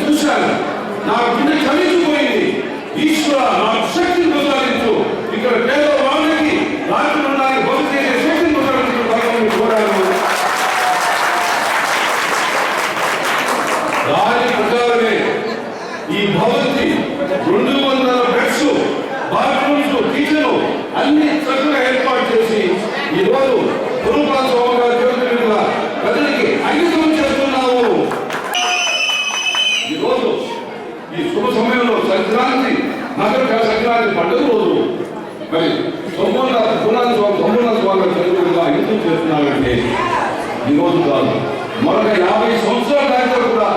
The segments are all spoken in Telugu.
చూశాను, నా గుండె కలిగిపోయింది. ఈశ్వర నాకు శక్తిని ప్రసాదించు. ఇక్కడ పేద వాళ్ళకి రాత్రి ఉండడానికి బస్సు చేసే శక్తిని ప్రసాదించు కోరాను. దాని ప్రకారమే ఈ భవంతి 200 బెడ్స్, బాత్రూమ్స్, కిచెన్ అన్ని చక్కగా ఏర్పాటు చేసి ఈరోజు పురుపాల స్వామి గారి చేతుల మీదుగా ప్రజలకి అంకితం చేస్తున్నాము. ఈరోజు ఈ శుభ సమయంలో సంక్రాంతి నగర సంక్రాంతి పండుగ రోజు మరి సోమనాథ స్వామి చదువుగా అంకితం చేస్తున్నారంటే ఈరోజు కాదు, మరొక 50 సంవత్సరాల దాకా కూడా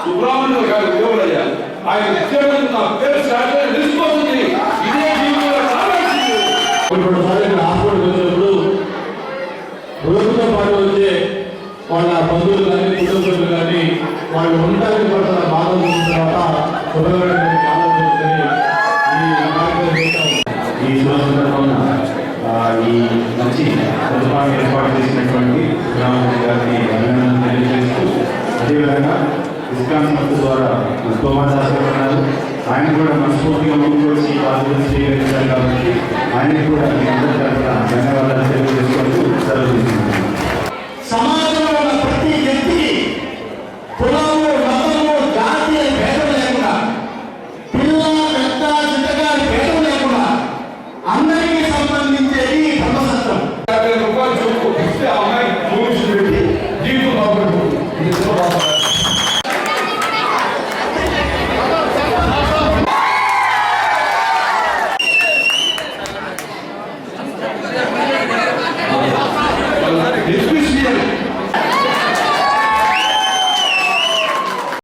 సుబ్రహ్మణ్యం గారు విలువలయ్యారు. ఆయన నిత్యం నా పేరు శాస్త్రం నిలిచిపోతుంది. ఇదే జీవితంలో హాస్పిటల్ వచ్చినప్పుడు రోజుతో పాటు వచ్చే వాళ్ళ బంధువులు కానీ కుటుంబీకులు కానీ వాళ్ళు ఉండడానికి పడుతున్న బాధ చూసిన తర్వాత ఈ సందర్భంగా ఈ మంచి సదుపాయం ఏర్పాటు చేసినటువంటి గ్రామపంచాయతీ గారిని అభినందనలు తెలియజేస్తూ, అదేవిధంగా ఇస్కాన్ సంస్థ ద్వారా సోమదాస్ ఉన్నారు, ఆయన కూడా మనస్ఫూర్తిగా ముందుకు వచ్చి బాధ్యత స్వీకరించారు కాబట్టి ఆయనకు కూడా మీ అందరి తరఫున ధన్యవాదాలు.